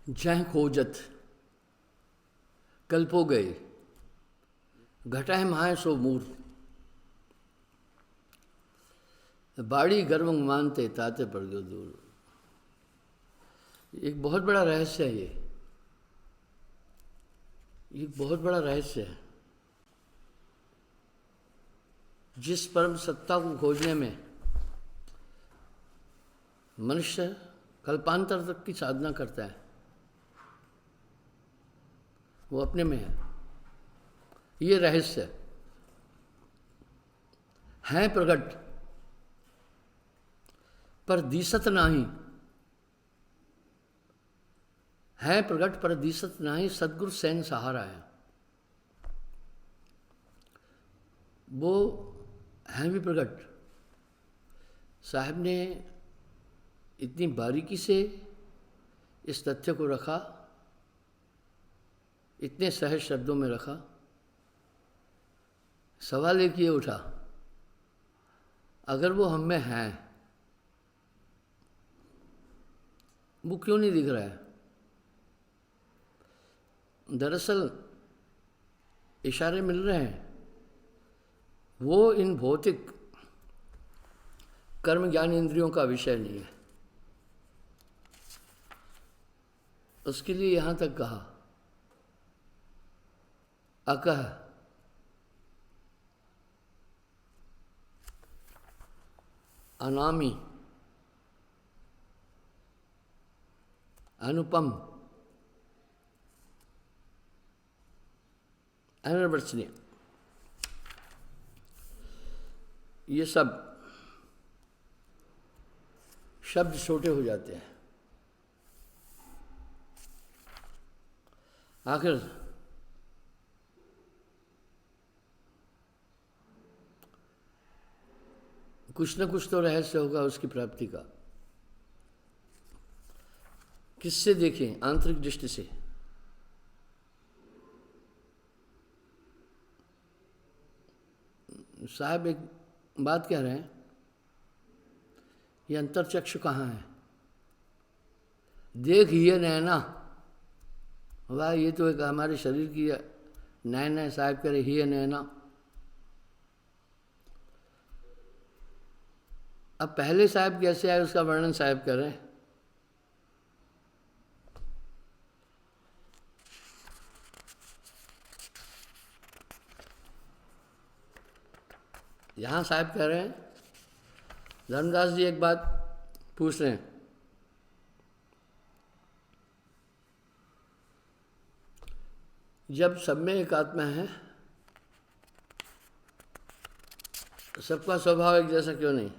जह खोजत कल्पो गए, घटह माय सो मूर, बाड़ी गर्व मानते ताते पड़ गयो दूर। एक बहुत बड़ा रहस्य है ये बहुत बड़ा रहस्य है। जिस परम सत्ता को खोजने में मनुष्य कल्पांतर तक की साधना करता है, वो अपने में है। ये रहस्य है प्रकट पर दिसत नाही, है प्रकट पर दिसत नाही, सदगुरु सैन सहारा है। वो है भी प्रकट। साहब ने इतनी बारीकी से इस तथ्य को रखा, इतने सहज शब्दों में रखा। सवाल एक ये उठा, अगर वो हम में है, वो क्यों नहीं दिख रहा है? दरअसल इशारे मिल रहे हैं, वो इन भौतिक कर्म ज्ञान इंद्रियों का विषय नहीं है। उसके लिए यहां तक कहा, अकह अनामी अनुपम अनिर्वचनीय, ये सब शब्द छोटे हो जाते हैं। आखिर कुछ न कुछ तो रहस्य होगा उसकी प्राप्ति का। किससे देखें? आंतरिक दृष्टि से। साहब एक बात कह रहे हैं, ये अंतरचक्षु कहाँ है? देख ये नैना, वाह, ये तो एक हमारे शरीर की नैन है। साहब कह रहे ही नैना। अब पहले साहब कैसे आए उसका वर्णन साहब कर रहे हैं। यहां साहब कह रहे हैं, धर्मदास जी एक बात पूछ रहे हैं, जब सब में एक आत्मा है, सबका स्वभाव एक जैसा क्यों नहीं?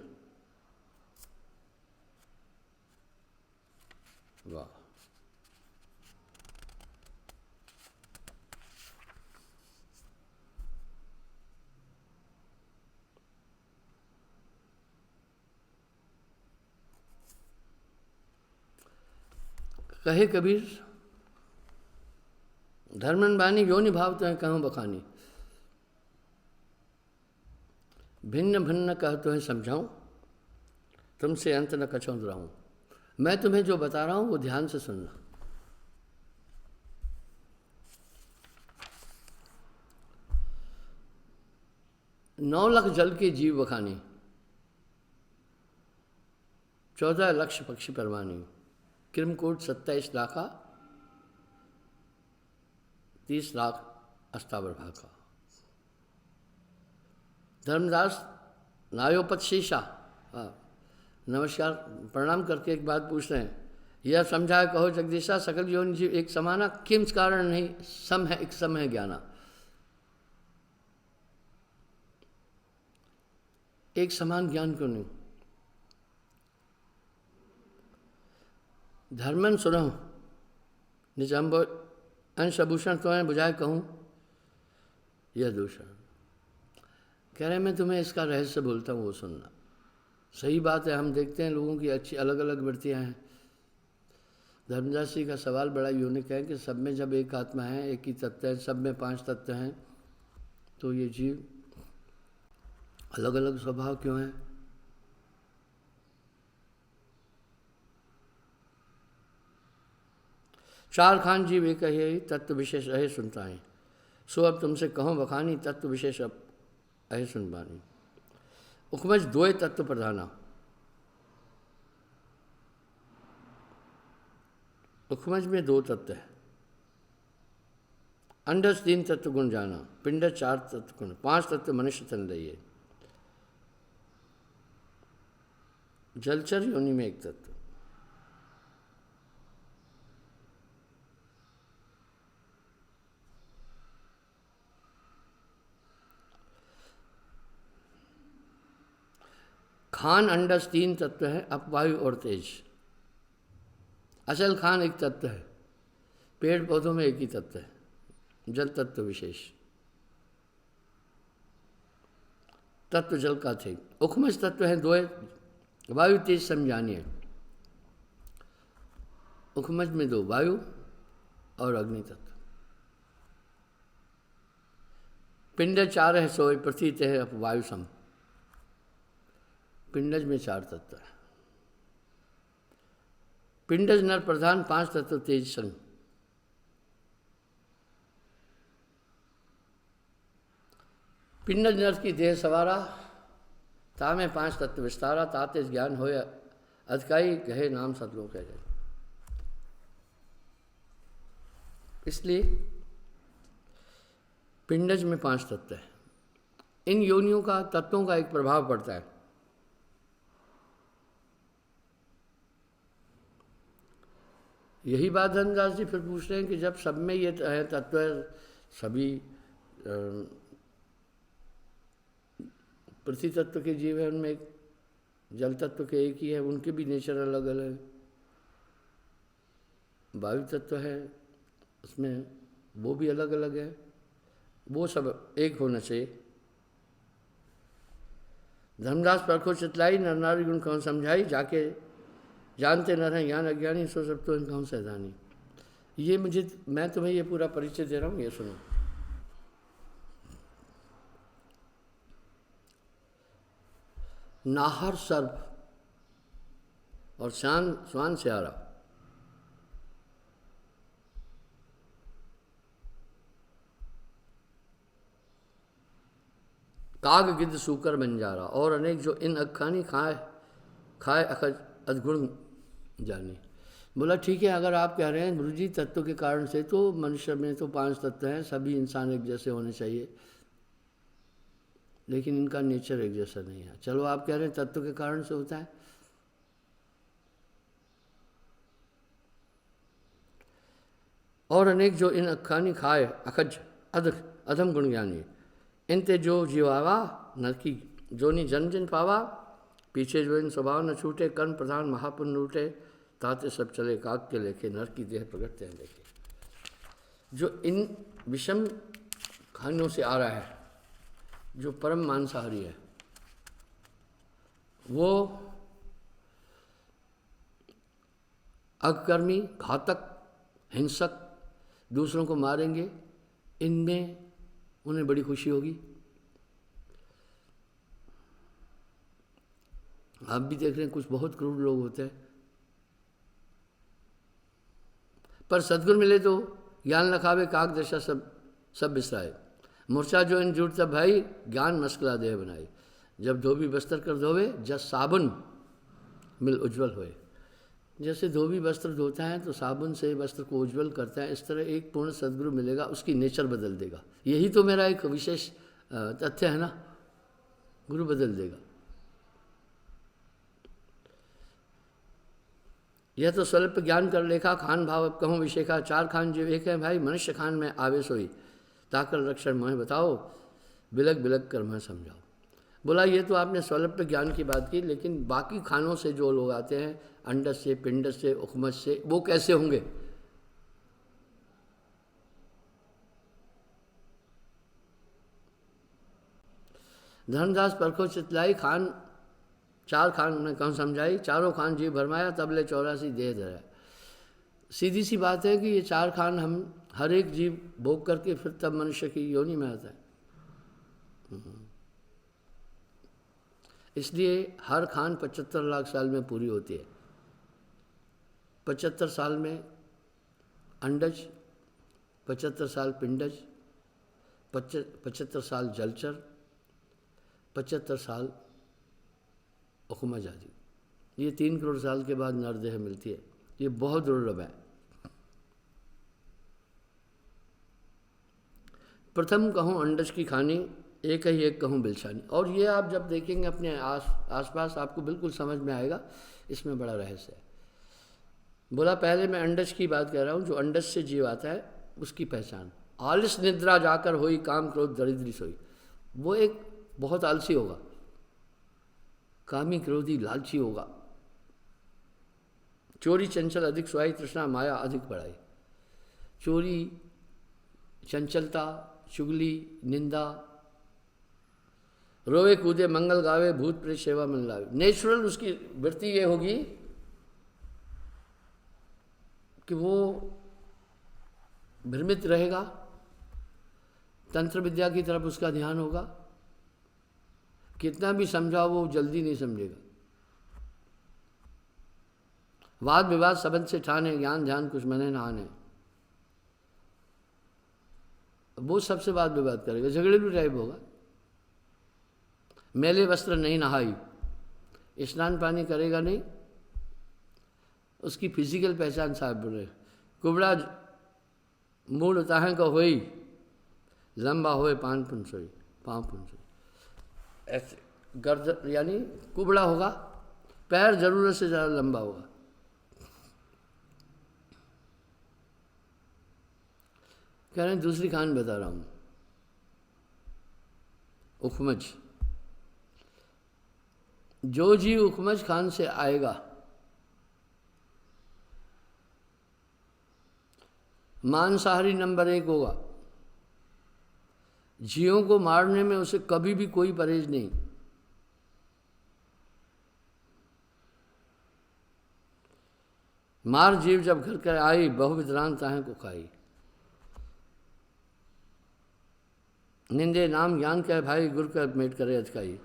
वाह, कहे कबीर, धर्मन बानी योनि भावते हैं कहूँ बखानी, भिन्न भिन्न कहते हैं समझाऊं, तुमसे अंत न कछो दुराऊं। मैं तुम्हें जो बता रहा हूं वो ध्यान से सुनना। नौ लाख जल के जीव बखानी, 14 लक्ष पक्षी परवानी, किरमकोट 27 लाखा, 30 लाख अस्तावर भाका। धर्मदास नायोपत शीशा, नमस्कार प्रणाम करके एक बात पूछ रहे हैं, यह समझाए कहो जगदीशा, सकल योनि जीव एक समाना, किम कारण नहीं सम है एक सम है ज्ञाना। एक समान ज्ञान क्यों नहीं? धर्मन सुनो निजम्ब अंश आभूषण तो बुझाए कहूँ यह दूषण। कह रहे मैं तुम्हें इसका रहस्य बोलता हूँ, वो सुनना। सही बात है, हम देखते हैं लोगों की अच्छी अलग अलग वृत्तियाँ हैं। धर्मदास जी का सवाल बड़ा यूनिक है कि सब में जब एक आत्मा है, एक ही तत्व है, सब में 5 तत्व हैं, तो ये जीव अलग अलग स्वभाव क्यों है? चार खान जीव एक ही तत्व विशेष रहे सुनता है, सो अब तुमसे कहूँ बखानी तत्व विशेष अब अहे सुन बानी। उपमज दोए तत्व प्रधाना, उपमज में दो तत्व है। अंडस 3 तत्व गुण जाना, पिंड 4 तत्व गुण, 5 तत्व मनुष्य तन रहिए। जलचर योनि में 1 तत्व। खान अंडस 3 तत्व है, अपवायु और तेज। असल खान 1 तत्व है, पेड़ पौधों में 1 ही तत्व है, जल तत्व विशेष। तत्व जल का थे। उखमज तत्व है 2, वायु तेज समझानिए। उखमज में 2, वायु और अग्नि तत्व। पिंड 4 है, सोए प्रतीत है अप वायु सम। पिंडज में 4 तत्व है। पिंडज नर प्रधान, 5 तत्व तेज संग। पिंडज नर की देह सवारा, तामे 5 तत्व विस्तारा, ताते ज्ञान होय अधिकाई, कहे नाम सतलोक है। इसलिए पिंडज में 5 तत्व है। इन योनियों का तत्वों का एक प्रभाव पड़ता है। यही बात धनदास जी फिर पूछ रहे हैं कि जब सब में ये तत्व है, सभी पृथ्वी तत्व के जीव है, उनमें जल तत्व के एक ही है, उनके भी नेचर अलग अलग है। वायु तत्व है, उसमें वो भी अलग अलग है, वो सब एक होना चाहिए। धर्मदास परखो चितलाई, नर नारी गुण कौन समझाई, जाके जानते न रहें ज्ञान अज्ञानी, सो सब तो इनका सैधानी। ये मैं तुम्हें ये पूरा परिचय दे रहा हूँ, ये सुनो। नाहर सर्प और स्वान स्यारा, काग गिद्ध सूकर बंजारा, और अनेक जो इन अखानी खाए अखज अधगुण जानी। बोला ठीक है, अगर आप कह रहे हैं गुरु जी तत्व के कारण से, तो मनुष्य में तो 5 तत्व हैं, सभी इंसान एक जैसे होने चाहिए, लेकिन इनका नेचर एक जैसा नहीं है। चलो आप कह रहे हैं तत्व के कारण से होता है, और अनेक जो इन अखानी खाए अखज अधम गुण ज्ञानी, इनते जो जीवावा नरकी जो नि जन जन पावा, पीछे जो इन स्वभाव न छूटे, कर्म प्रधान महापुण्य लूटे, ताते सब चले काग के लेखे, नर की देह प्रगटते हैं देखे। जो इन विषम खानों से आ रहा है, जो परम मांसाहारी है, वो अकर्मी, घातक, हिंसक, दूसरों को मारेंगे, इनमें उन्हें बड़ी खुशी होगी। आप भी देख रहे हैं कुछ बहुत क्रूर लोग होते हैं, पर सद्गुण मिले तो ज्ञान लखावे काग दशा सब बिसराए। मूर्छा जो इन जुट तब भाई, ज्ञान मस्कला देह बनाई। जब धोबी बस्तर कर धोवे, जस साबुन मिल उज्जवल होए। जैसे धोबी वस्त्र धोता है तो साबुन से वस्त्र को उज्जवल करता है, इस तरह एक पूर्ण सद्गुरु मिलेगा, उसकी नेचर बदल देगा। यही तो मेरा एक विशेष तथ्य है ना, गुरु बदल देगा। यह तो स्वल्प ज्ञान कर लेखा, खान भाव अब कहूँ विशेखा, 4 खान जो एक है भाई, मनुष्य खान में आवेश होई, ताकर रक्षण मोह बताओ, बिलक बिलक कर मैं समझाओ। बोला ये तो आपने स्वल्प ज्ञान की बात की, लेकिन बाकी खानों से जो लोग आते हैं, अंडस से, पिंडस से, उखमज से, वो कैसे होंगे? धर्मदास परखो चितलाई, 4 खान उन्हें कौन समझाई, चारों खान जीव भरमाया, तबले 84 देह धराया। सीधी सी बात है कि ये 4 खान हम हर एक जीव भोग करके फिर तब मनुष्य की योनि में आता है। इसलिए हर खान 75 लाख साल में पूरी होती है। 75 साल में अंडज, 75 साल पिंडज, 75 साल जलचर, 75 साल उखमज आदि। ये 3 करोड़ साल के बाद नरदेह मिलती है। ये बहुत दुर्लभ है। प्रथम कहूँ अंडज की खानी, एक ही एक कहूँ बिलछानी। और ये आप जब देखेंगे अपने आसपास आपको बिल्कुल समझ में आएगा, इसमें बड़ा रहस्य है। बोला पहले मैं अंडज की बात कर रहा हूँ, जो अंडज से जीव आता है उसकी पहचान। आलस निद्रा जाकर होई, काम क्रोध दरिद्री सोई। वो एक बहुत आलसी होगा, कामी क्रोधी लालची होगा। चोरी चंचल अधिक सुहाई, तृष्णा माया अधिक बढ़ाई। चोरी, चंचलता, चुगली, निंदा, रोवे कूदे मंगल गावे, भूत प्रेत सेवा मन लावे। नेचुरल उसकी वृत्ति ये होगी कि वो भ्रमित रहेगा, तंत्र विद्या की तरफ उसका ध्यान होगा। कितना भी समझाओ वो जल्दी नहीं समझेगा। वाद विवाद संबंध से ठाने, ज्ञान ध्यान कुछ मने नहाने। वो सबसे वाद विवाद करेगा, झगड़ेलू टाइप होगा। मैले वस्त्र नहीं नहाई, स्नान पानी करेगा नहीं। उसकी फिजिकल पहचान साहब बोले, कुबड़ा मूड ताहे का होई, लंबा होए पान पुनसोई, पाँव पुनसोई। ऐसे गर्दन यानी कुबड़ा होगा, पैर जरूरत से ज़्यादा लंबा होगा। कह रहे हैं दूसरी खान बता रहा हूँ, उखमज। जो जीव उखमज खान से आएगा, मांसाहारी नंबर 1 होगा। जीवों को मारने में उसे कभी भी कोई परहेज नहीं। मार जीव जब घर कर आई, बहुविधरान ताहे को खाई। निंदे नाम ज्ञान कह भाई, गुरु का मेट करे अचकाई।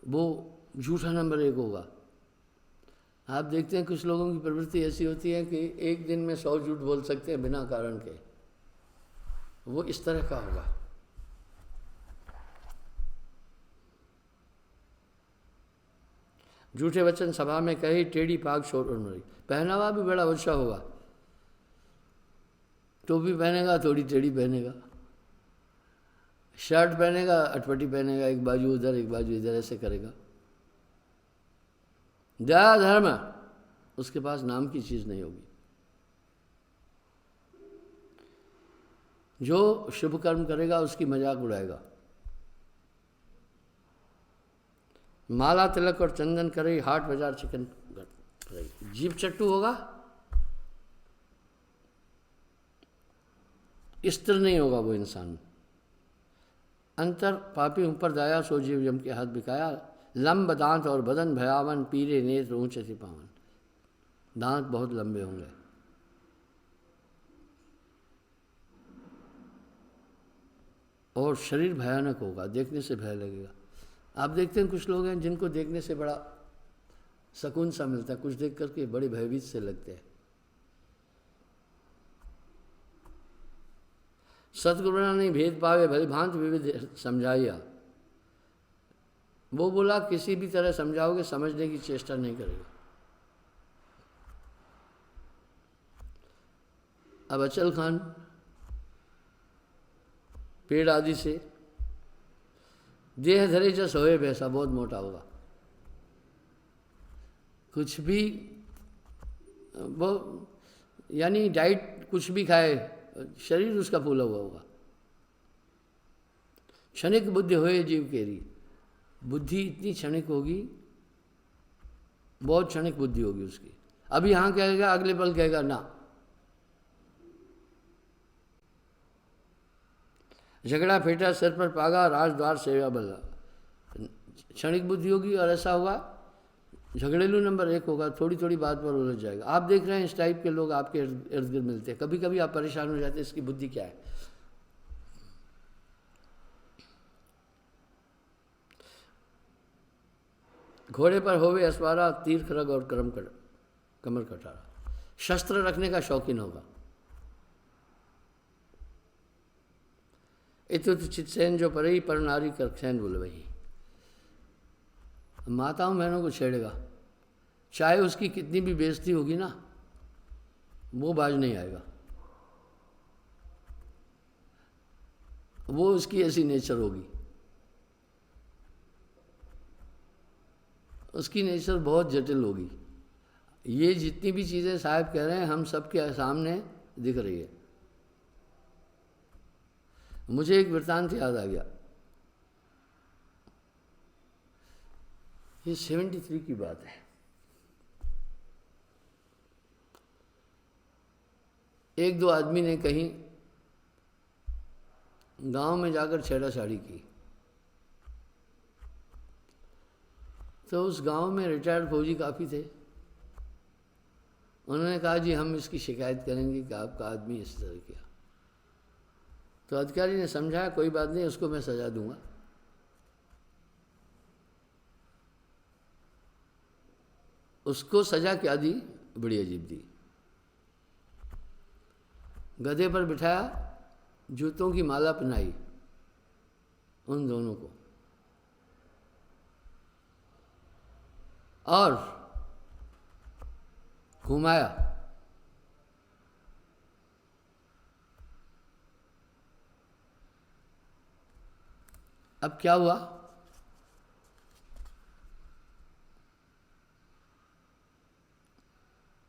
वो झूठा नंबर 1 होगा। आप देखते हैं कुछ लोगों की प्रवृत्ति ऐसी होती है कि एक दिन में 100 झूठ बोल सकते हैं बिना कारण के। वो इस तरह का होगा। झूठे वचन सभा में कही, टेढ़ी पाग शोर और मरी। पहनावा भी बड़ा अच्छा होगा। टोपी पहनेगा थोड़ी टेढ़ी पहनेगा, शर्ट पहनेगा अटपटी पहनेगा, एक बाजू उधर एक बाजू इधर, ऐसे करेगा। दया धर्म उसके पास नाम की चीज नहीं होगी। जो शुभ कर्म करेगा उसकी मजाक उड़ाएगा। माला तिलक और चंदन करे, हाट बाजार चिकन करेगी। जीव चट्टू होगा, स्थिर नहीं होगा वो इंसान। अंतर पापी ऊपर दाया, सो जीव जम के हाथ बिकाया। लंब दांत और बदन भयावन, पीरे नेत्र ऊंचे से पावन। दांत बहुत लंबे होंगे, और शरीर भयानक होगा, देखने से भय लगेगा। आप देखते हैं कुछ लोग हैं जिनको देखने से बड़ा सुकून सा मिलता है, कुछ देख करके बड़े भयभीत से लगते हैं। सतगुरु नहीं भेद पावे, भली भांति विविध समझाइया। वो बोला किसी भी तरह समझाओगे, समझने की चेष्टा नहीं करेगा। अब अचल खान पेड़ आदि से देह धरे जस होए वैसा, बहुत मोटा होगा। कुछ भी वो यानी डाइट कुछ भी खाए, शरीर उसका फूला हुआ होगा। क्षणिक बुद्धि होए जीव केरी। बुद्धि इतनी क्षणिक होगी, बहुत क्षणिक बुद्धि होगी उसकी। अभी हाँ कहेगा, अगले पल कहेगा ना। झगड़ा फेटा सिर पर पागा, राजद्वार सेवा बला। क्षणिक बुद्धि होगी और ऐसा होगा, झगड़ेलू नंबर 1 होगा, थोड़ी थोड़ी बात पर उलझ जाएगा। आप देख रहे हैं इस टाइप के लोग आपके इर्द गिर्द मिलते हैं। कभी कभी आप परेशान हो जाते हैं, इसकी बुद्धि क्या है। घोड़े पर होवे अस्वारा, तीर खरग और कमर कटारा। शस्त्र रखने का शौकीन होगा। इतुत चित्सैन जो परई पर नारी करसैन बुलवई। माताओं बहनों को छेड़ेगा, चाहे उसकी कितनी भी बेइज्जती होगी ना, वो बाज नहीं आएगा। वो उसकी ऐसी नेचर होगी, उसकी नेचर बहुत जटिल होगी। ये जितनी भी चीज़ें साहब कह रहे हैं हम सबके सामने दिख रही है। मुझे एक वृत्तांत याद आ गया, ये 73 की बात है। एक दो आदमी ने कहीं गांव में जाकर छेड़ाछाड़ी की, तो उस गांव में रिटायर्ड फौजी काफ़ी थे। उन्होंने कहा जी हम इसकी शिकायत करेंगे कि आपका आदमी इस तरह किया। तो अधिकारी ने समझाया कोई बात नहीं, उसको मैं सजा दूंगा। उसको सजा क्या दी, बड़ी अजीब दी। गधे पर बिठाया, जूतों की माला पहनाई उन दोनों को, और घुमाया। अब क्या हुआ,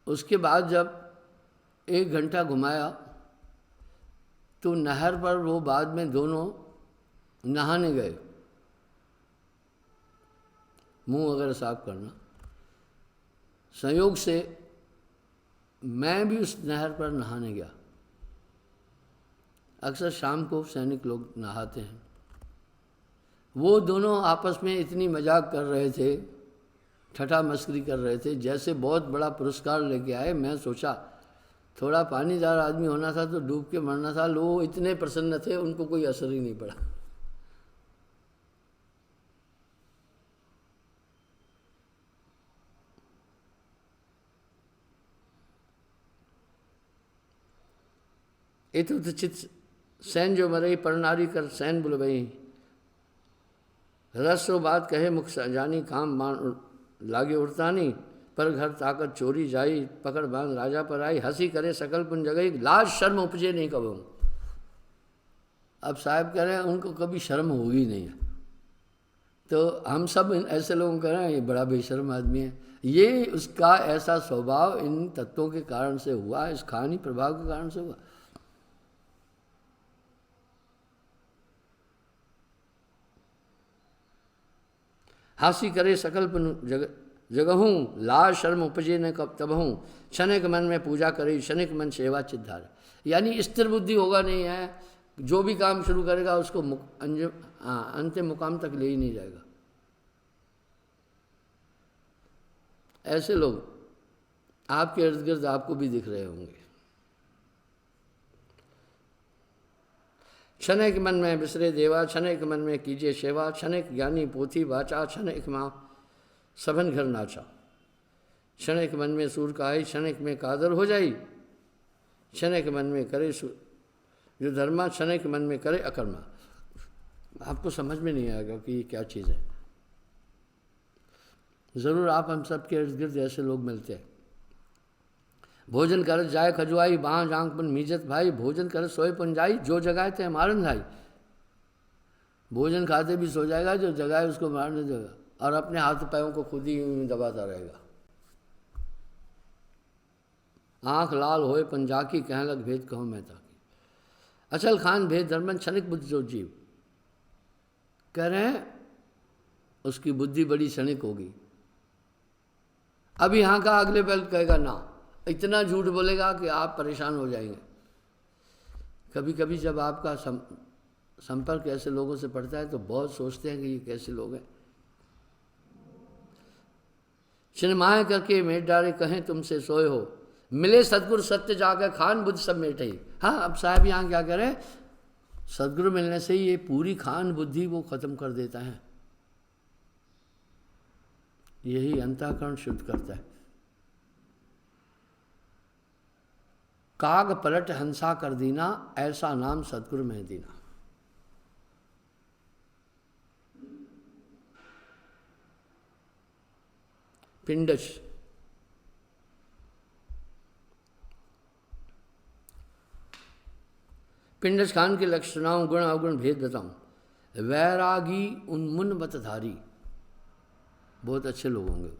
उसके बाद जब 1 घंटा घुमाया तो नहर पर वो बाद में दोनों नहाने गए, मुंह वगैरह साफ करना। संयोग से मैं भी उस नहर पर नहाने गया। अक्सर शाम को सैनिक लोग नहाते हैं। वो दोनों आपस में इतनी मजाक कर रहे थे, ठट्ठा मस्करी कर रहे थे, जैसे बहुत बड़ा पुरस्कार लेके आए। मैं सोचा थोड़ा पानीदार आदमी होना था तो डूब के मरना था। लोग इतने प्रसन्न थे, उनको कोई असर ही नहीं पड़ा। इतुत चित सैन जो मरई पर नारी कर सैन बुलवई। रसो बात कहे मुख जानी, काम बाण लागे उड़तानी, पर घर ताकत चोरी जाई, पकड़ बांध राजा पर आई, हंसी करे सकल पुन जगई, लाज शर्म उपजे नहीं कबहू। अब साहब कह रहे हैं उनको कभी शर्म होगी नहीं है। तो हम सब ऐसे लोगों कह रहे हैं ये बड़ा बेशर्म आदमी है। ये उसका ऐसा स्वभाव इन तत्वों के कारण से हुआ, इस कहानी प्रभाव के कारण से हुआ। हासी करे सकल पुन जगहूँ, लाज शर्म उपजे न कब तबहूँ, क्षणिक मन में पूजा करे, क्षणिक मन सेवा चिद्धार। यानी स्थिर बुद्धि होगा नहीं है, जो भी काम शुरू करेगा उसको अंतिम मुकाम तक ले ही नहीं जाएगा। ऐसे लोग आपके इर्द गिर्द आपको भी दिख रहे होंगे। क्षणिक मन में बिसरे देवा, क्षणिक मन में कीजिए सेवा, क्षणिक ज्ञानी पोथी वाचा, क्षणिक माँ सबन घर नाचा। क्षणिक मन में सूर का आई, क्षणिक में कादर हो जाई, क्षणिक मन में करे जो धर्मा, क्षणिक मन में करे अकर्मा। आपको समझ में नहीं आएगा कि ये क्या चीज़ है। ज़रूर आप हम सब के इर्द गिर्द ऐसे लोग मिलते हैं। भोजन कर जाए खजुआई, बाँ जांग पुन मीजत भाई, भोजन कर सोए पुन जाई, जो जगाए थे मारन भाई। भोजन खाते भी सो जाएगा, जो जगाए उसको मारने देगा, और अपने हाथ पैरों को खुद ही दबाता रहेगा। आँख लाल होए पंजाकी, कहने लग भेद कहूँ मैं ताकि, अचल खान भेद धर्मन क्षणिक बुद्धि जो जीव। कह रहे हैं उसकी बुद्धि बड़ी क्षणिक होगी। अब यहाँ का अगले पल कहेगा ना, इतना झूठ बोलेगा कि आप परेशान हो जाएंगे। कभी कभी जब आपका संपर्क ऐसे लोगों से पड़ता है तो बहुत सोचते हैं कि ये कैसे लोग हैं। सिनेमाएँ करके मेट डारे कहें तुमसे सोए हो, मिले सदगुरु सत्य जाकर खान बुद्ध सब मेटे ही। हाँ, अब साहब यहाँ क्या करें, सदगुरु मिलने से ही ये पूरी खान बुद्धि वो खत्म कर देता है। यही अंतःकरण शुद्ध करता है। काग पलट हंसा कर दीना, ऐसा नाम सदगुरु में दीना। पिंडज, पिंडज खान के लक्ष्य सुनाऊं, गुण अवगुण भेद बताऊं। वैरागी उन्मुन मतधारी, बहुत अच्छे लोग होंगे।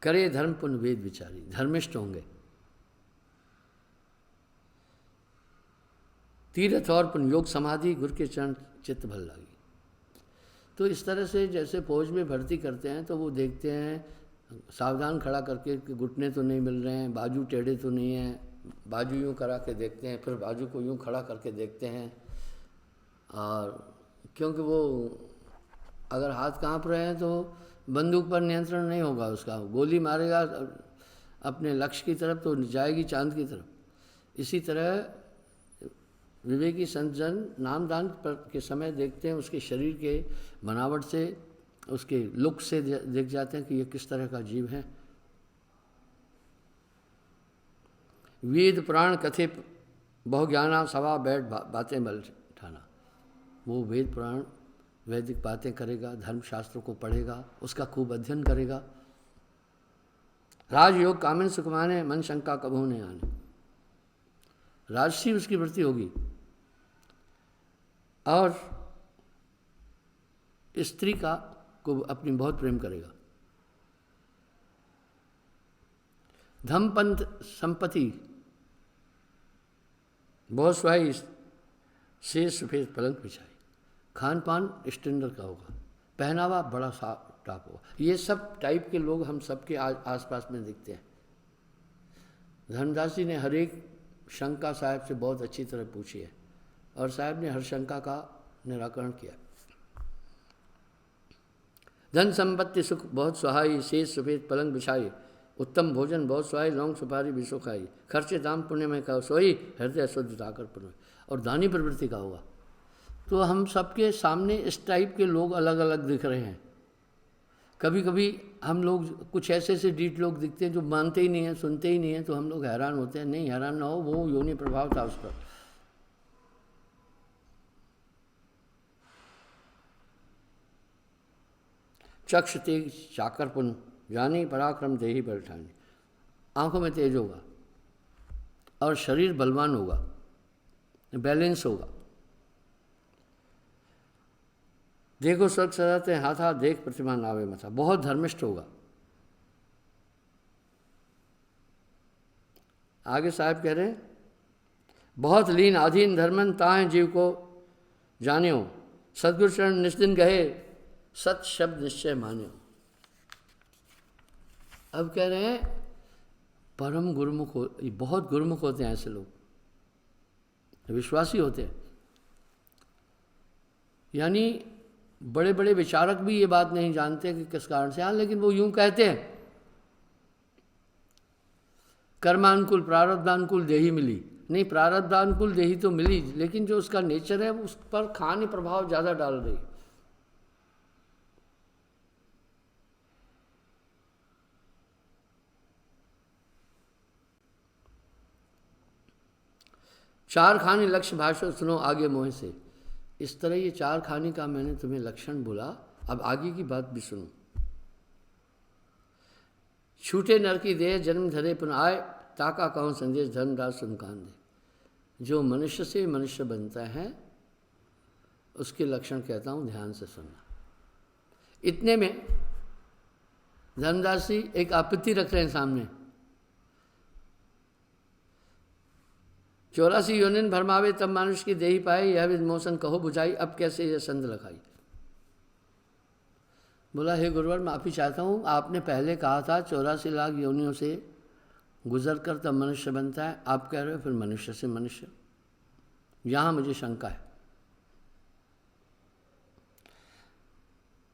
करे धर्म पुण्य वेद विचारी, धर्मिष्ठ होंगे। तीर्थ और पुण्य योग समाधि, गुरु के चरण चित्त भल लागी। तो इस तरह से जैसे फौज में भर्ती करते हैं तो वो देखते हैं, सावधान खड़ा करके कि घुटने तो नहीं मिल रहे हैं, बाजू टेढ़े तो नहीं हैं, बाजू यूँ करा के देखते हैं, फिर बाजू को यूँ खड़ा करके देखते हैं। और क्योंकि वो अगर हाथ कांप रहे हैं तो बंदूक पर नियंत्रण नहीं होगा उसका, गोली मारेगा अपने लक्ष्य की तरफ तो जाएगी चांद की तरफ। इसी तरह विवेकी संत जन नामदान के समय देखते हैं उसके शरीर के बनावट से, उसके लुक से देख जाते हैं कि ये किस तरह का जीव है। वेद पुराण कथे बहु ज्ञाना, सवा बैठ बातें बल ठाना। वो वेद पुराण वैदिक बातें करेगा, धर्मशास्त्रों को पढ़ेगा, उसका खूब अध्ययन करेगा। राजयोग कामिन सुखमाने, मन शंका कभू नहीं आने। राजसी उसकी वृत्ति होगी और स्त्री का को अपनी बहुत प्रेम करेगा। धम पंथ संपत्ति बहुत सुहाई, शेष सफेद पलंग बिछाई। खान पान स्टैंडर्ड का होगा, पहनावा बड़ा साफ टाप होगा। ये सब टाइप के लोग हम सबके आसपास में दिखते हैं। धर्मदास जी ने हर एक शंका साहब से बहुत अच्छी तरह पूछी है और साहब ने हर शंका का निराकरण किया। धन संपत्ति सुख बहुत सुहाई, शेष सफेद पलंग बिछाई। उत्तम भोजन बहुत सुहाई, लौंग सुपारी विषो खाई। खर्चे दाम पुण्य में का सोई, हृदय शुद्ध ताकर पुण्य। और दानी प्रवृत्ति का होगा। तो हम सबके सामने इस टाइप के लोग अलग अलग दिख रहे हैं। कभी कभी हम लोग कुछ ऐसे ऐसे डीठ लोग दिखते हैं जो मानते ही नहीं हैं, सुनते ही नहीं हैं, तो हम लोग हैरान होते हैं। नहीं, हैरान ना हो, वो योनि प्रभाव था उस पर। चक्ष तेज चाकर पुन, जानी पराक्रम देही बलठानी। आंखों में तेज होगा और शरीर बलवान होगा, बैलेंस होगा। देखो स्वर्ग सजाते हैं हाथा, देख प्रतिमा नावे मथा। बहुत धर्मिष्ठ होगा। आगे साहब कह रहे हैं, बहुत लीन अधीन धर्मन ताहे जीव को जानियो। सदगुरु शरण निस्दिन गहे, सत शब्द निश्चय मान्यो। अब कह रहे हैं परम गुरुमुख हो, बहुत गुरुमुख होते हैं ऐसे लोग, विश्वासी होते हैं। यानी बड़े बड़े विचारक भी ये बात नहीं जानते कि किस कारण से। हाँ, लेकिन वो यूं कहते हैं कर्मानुकूल प्रारब्धानुकूल देही मिली। नहीं, प्रारब्धानुकूल देही तो मिली, लेकिन जो उसका नेचर है उस पर खान प्रभाव ज़्यादा डाल रही। चार खानी लक्ष्य भाषण सुनो आगे मोह से। इस तरह ये चार खानी का मैंने तुम्हें लक्षण बोला, अब आगे की बात भी सुनो। छूटे नर की देह जन्म धरे पुन आए, ताका कहूँ संदेश धर्मदास सुन कान दे। जो मनुष्य से मनुष्य बनता है उसके लक्षण कहता हूँ, ध्यान से सुनना। इतने में धर्मदास जी एक आपत्ति रख रहे हैं सामने। 84 योनिन भरमावे तब मानुष की देही पाए, यह विद मोशन कहो बुझाई, अब कैसे यह संद लखाई। बोला, हे गुरुवर माफ़ी चाहता हूँ, आपने पहले कहा था 84 लाख योनियों से गुजर कर तब मनुष्य बनता है, आप कह रहे हो फिर मनुष्य से मनुष्य। यहाँ मुझे शंका है।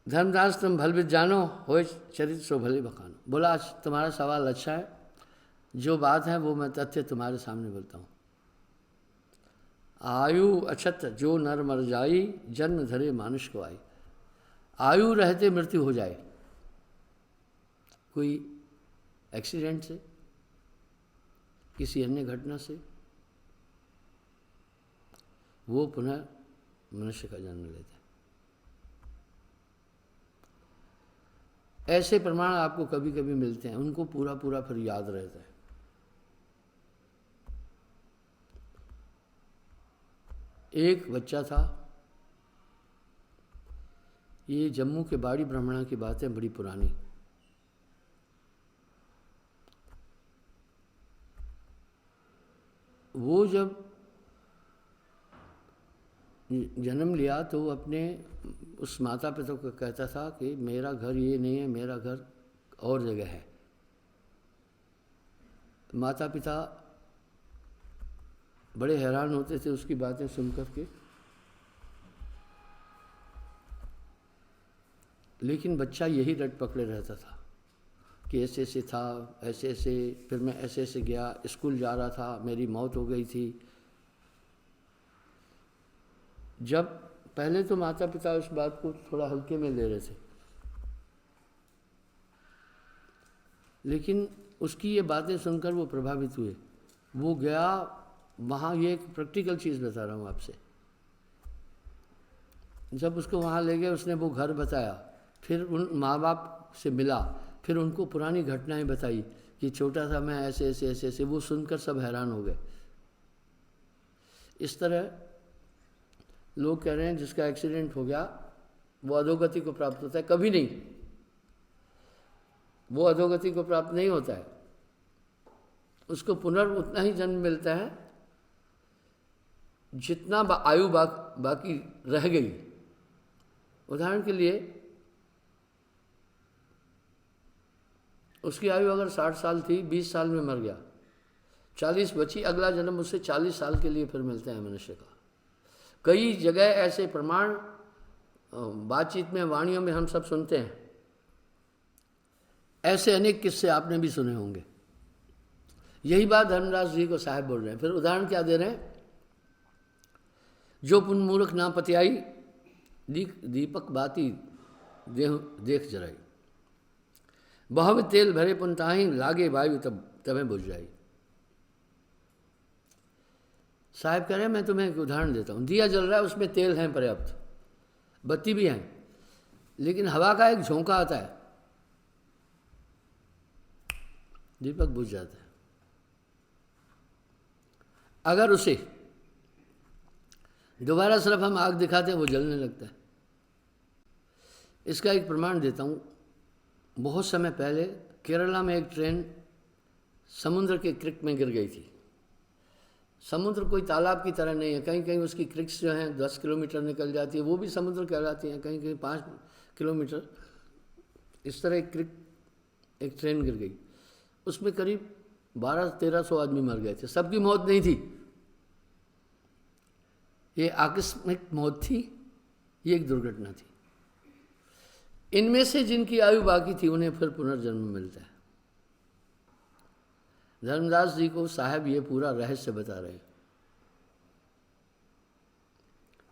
धर्मदास तुम भलविद जानो, हो चरित सो भले बखानो। बोला, आज तुम्हारा सवाल अच्छा है, जो बात है वो मैं तथ्य तुम्हारे सामने बोलता हूँ। आयु अछत जो नर मर जाई, जन्म धरे मानुष को आई। आयु रहते मृत्यु हो जाए, कोई एक्सीडेंट से, किसी अन्य घटना से, वो पुनः मनुष्य का जन्म लेता है। ऐसे प्रमाण आपको कभी कभी मिलते हैं, उनको पूरा पूरा फिर याद रहता है। एक बच्चा था, ये जम्मू के बाड़ी ब्राह्मणा की बात है, बड़ी पुरानी। वो जब जन्म लिया तो वो अपने उस माता पिता को कहता था कि मेरा घर ये नहीं है, मेरा घर और जगह है। माता पिता बड़े हैरान होते थे उसकी बातें सुन कर के, लेकिन बच्चा यही रट पकड़े रहता था कि ऐसे ऐसे था, ऐसे ऐसे, फिर मैं ऐसे ऐसे गया, स्कूल जा रहा था, मेरी मौत हो गई थी। जब पहले तो माता पिता उस बात को थोड़ा हल्के में ले रहे थे, लेकिन उसकी ये बातें सुनकर वो प्रभावित हुए। वो गया वहाँ, ये एक प्रैक्टिकल चीज़ बता रहा हूँ आपसे। जब उसको वहाँ ले गए, उसने वो घर बताया, फिर उन माँ बाप से मिला, फिर उनको पुरानी घटनाएं बताई कि छोटा था मैं, ऐसे ऐसे ऐसे ऐसे। वो सुनकर सब हैरान हो गए। इस तरह लोग कह रहे हैं जिसका एक्सीडेंट हो गया वो अधोगति को प्राप्त होता है, कभी नहीं, वो अधोगति को प्राप्त नहीं होता है। उसको उतना ही जन्म मिलता है जितना आयु बाकी रह गई। उदाहरण के लिए उसकी आयु अगर 60 साल थी, 20 साल में मर गया, 40 बची, अगला जन्म उससे 40 साल के लिए फिर मिलता है मनुष्य का। कई जगह ऐसे प्रमाण बातचीत में, वाणियों में हम सब सुनते हैं। ऐसे अनेक किस्से आपने भी सुने होंगे। यही बात धर्मदास जी को साहब बोल रहे हैं। फिर उदाहरण क्या दे रहे हैं? जो पुन मूर्ख ना पतियाई, दीपक बाती देख जराई, बहु तेल भरे पुन ताही, लागे वायु तबे बुझ जाई। साहब कह रहे हैं मैं तुम्हें एक उदाहरण देता हूँ। दिया जल रहा है, उसमें तेल है पर्याप्त, बत्ती भी है, लेकिन हवा का एक झोंका आता है, दीपक बुझ जाता है। अगर उसे दोबारा सिर्फ हम आग दिखाते हैं, वो जलने लगता है। इसका एक प्रमाण देता हूँ। बहुत समय पहले केरला में एक ट्रेन समुद्र के क्रिक में गिर गई थी। समुद्र कोई तालाब की तरह नहीं है, कहीं कहीं उसकी क्रिक्स जो हैं 10 किलोमीटर निकल जाती है, वो भी समुद्र कहलाती हैं, कहीं कहीं 5 किलोमीटर। इस तरह एक ट्रेन गिर गई, उसमें करीब 1200-1300 आदमी मर गए थे। सबकी मौत नहीं थी, ये आकस्मिक मौत थी, ये एक दुर्घटना थी। इनमें से जिनकी आयु बाकी थी उन्हें फिर पुनर्जन्म मिलता है। धर्मदास जी को साहब ये पूरा रहस्य बता रहे हैं।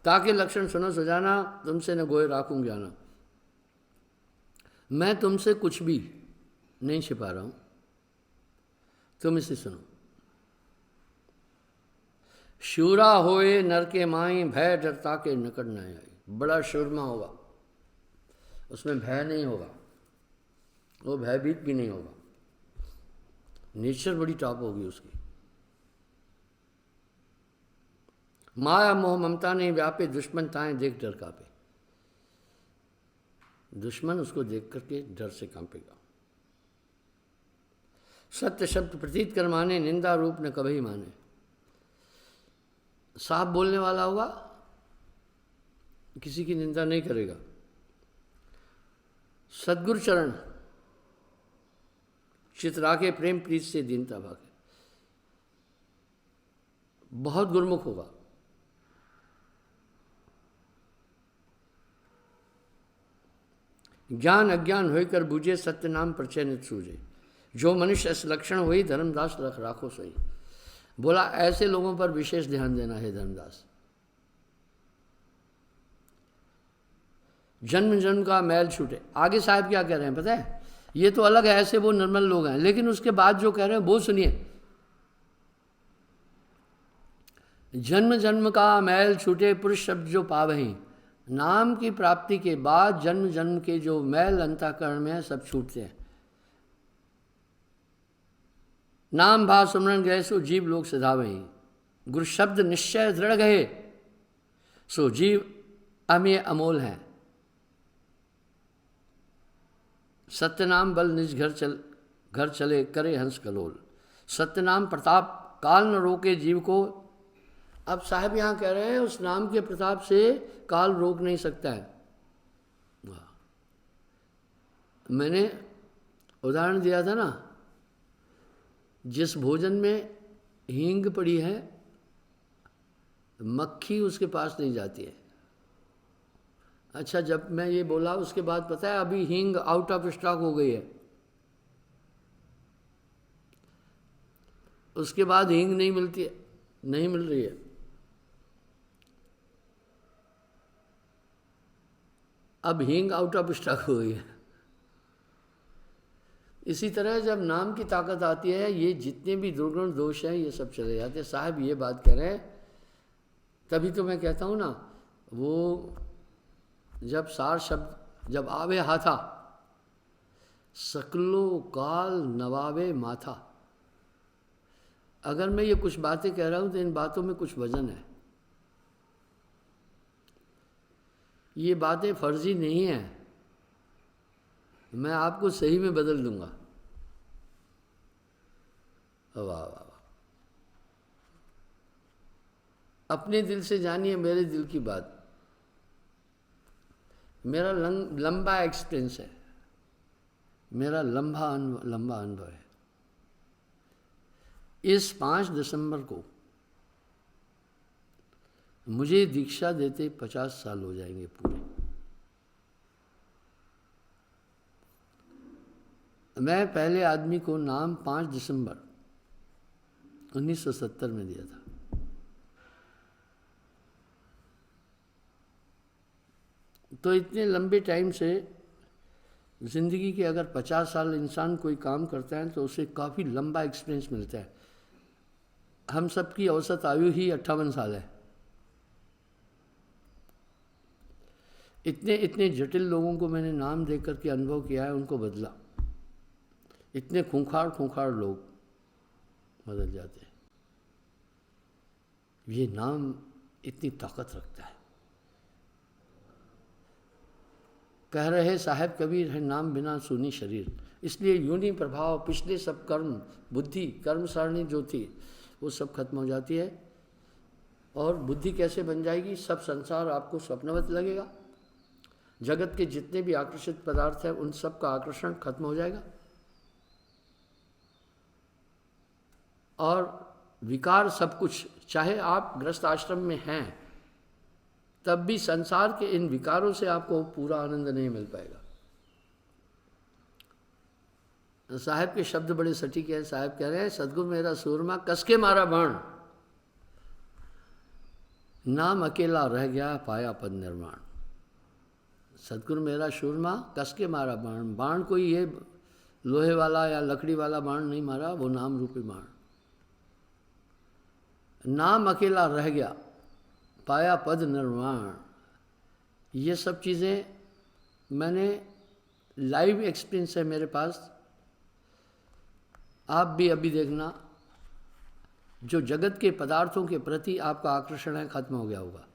ताके लक्षण सुनो सुजाना, तुमसे न गोए राखूं ज्ञाना। मैं तुमसे कुछ भी नहीं छिपा रहा हूं, तुम इसे सुनो। शूरा होए नर के माई, भय डर ताके निकट न आई। बड़ा शूरमा होगा, उसमें भय नहीं होगा, वो भयभीत भी नहीं होगा, नेचर बड़ी टॉप होगी उसकी। माया मोह ममता नहीं व्यापे, दुश्मन ताए देख डर कांपे। दुश्मन उसको देख करके डर से कांपेगा। सत्य शब्द प्रतीत कर माने, निंदा रूप न कभी माने। साफ बोलने वाला होगा, किसी की निंदा नहीं करेगा। सद्गुरु चरण चितराके, प्रेम प्रीत से दीनता भागे। बहुत गुरमुख होगा। ज्ञान अज्ञान होकर बूझे, सत्य नाम परिचय नित सूझे। जो मनुष्य इस लक्षण हुई, धर्मदास राखो सही। बोला ऐसे लोगों पर विशेष ध्यान देना है धर्मदास। जन्म जन्म का मैल छूटे। आगे साहब क्या कह रहे हैं पता है? ये तो अलग है, ऐसे वो नॉर्मल लोग हैं, लेकिन उसके बाद जो कह रहे हैं वो सुनिए। जन्म जन्म का मैल छूटे, पुरुष शब्द जो पावहीं, नाम की प्राप्ति के बाद जन्म जन्म के जो मैल अंतःकरण में है सब छूटते हैं। नाम भाव सुमरन गए सो जीव लोग सिधावही, गुरु शब्द निश्चय दृढ़ गए सो जीव अमेय अमोल हैं। सत्यनाम बल निज घर चले करे हंस कलोल। सत्यनाम प्रताप काल न रोके जीव को। अब साहब यहाँ कह रहे हैं उस नाम के प्रताप से काल रोक नहीं सकता है। मैंने उदाहरण दिया था ना, जिस भोजन में हींग पड़ी है मक्खी उसके पास नहीं जाती है। अच्छा, जब मैं ये बोला उसके बाद पता है अभी हींग आउट ऑफ स्टॉक हो गई है। उसके बाद हींग नहीं मिलती है, नहीं मिल रही है। अब हींग आउट ऑफ स्टॉक हो गई है। इसी तरह जब नाम की ताकत आती है ये जितने भी दुर्गुण दोष हैं ये सब चले जाते हैं। साहब ये बात कह रहे हैं, तभी तो मैं कहता हूँ ना, वो जब सार शब्द जब आवे हाथा सकलो काल नवावे माथा। अगर मैं ये कुछ बातें कह रहा हूँ तो इन बातों में कुछ वजन है। ये बातें फर्जी नहीं हैं, मैं आपको सही में बदल दूंगा। वाह वाह वाह, अपने दिल से जानिए मेरे दिल की बात। मेरा लंबा एक्सपीरियंस है, मेरा लंबा अनुभव है। इस 5 दिसंबर को मुझे दीक्षा देते 50 साल हो जाएंगे पूरे। मैं पहले आदमी को नाम 5 दिसंबर 1970 में दिया था। तो इतने लंबे टाइम से ज़िंदगी के अगर 50 साल इंसान कोई काम करता है तो उसे काफ़ी लंबा एक्सपीरियंस मिलता है। हम सब की औसत आयु ही 58 साल है। इतने इतने जटिल लोगों को मैंने नाम दे करके अनुभव किया है, उनको बदला। इतने खूंखार लोग बदल जाते हैं। ये नाम इतनी ताकत रखता है। कह रहे साहब कबीर है नाम बिना सुनी शरीर। इसलिए यूनी प्रभाव पिछले सब कर्म बुद्धि कर्म सारणी जो थी वो सब खत्म हो जाती है। और बुद्धि कैसे बन जाएगी? सब संसार आपको स्वप्नवत लगेगा। जगत के जितने भी आकर्षित पदार्थ हैं उन सब का आकर्षण खत्म हो जाएगा। और विकार सब कुछ, चाहे आप गृहस्थ आश्रम में हैं तब भी संसार के इन विकारों से आपको पूरा आनंद नहीं मिल पाएगा। साहब के शब्द बड़े सटीक हैं। साहब कह रहे हैं सदगुरु मेरा सूरमा कसके मारा बाण, नाम अकेला रह गया पाया पद निर्माण। सदगुरु मेरा सूरमा कसके मारा बाण, बाण कोई ये लोहे वाला या लकड़ी वाला बाण नहीं मारा, वो नाम रूपी बाण। नाम अकेला रह गया पाया पद निर्माण। ये सब चीज़ें मैंने लाइव एक्सपीरियंस है मेरे पास। आप भी अभी देखना, जो जगत के पदार्थों के प्रति आपका आकर्षण है खत्म हो गया होगा।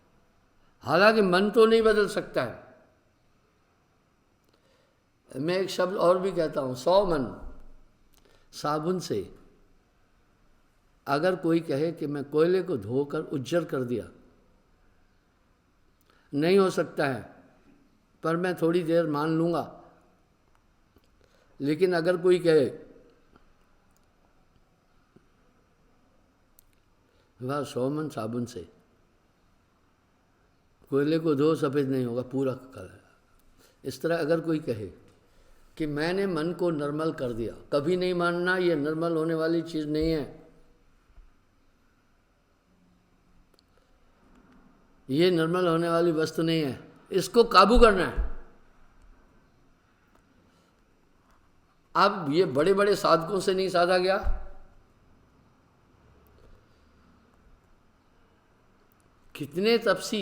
हालांकि मन तो नहीं बदल सकता है। मैं एक शब्द और भी कहता हूँ, 100 मन साबुन से अगर कोई कहे कि मैं कोयले को धोकर उज्जर कर दिया, नहीं हो सकता है, पर मैं थोड़ी देर मान लूँगा। लेकिन अगर कोई कहे वह 100 मन साबुन से कोयले को धो सफ़ेद नहीं होगा, पूरा कलर। इस तरह अगर कोई कहे कि मैंने मन को नॉर्मल कर दिया, कभी नहीं मानना, ये नॉर्मल होने वाली चीज़ नहीं है। ये नॉर्मल होने वाली वस्तु नहीं है, इसको काबू करना है। अब ये बड़े बड़े साधकों से नहीं साधा गया। कितने तपसी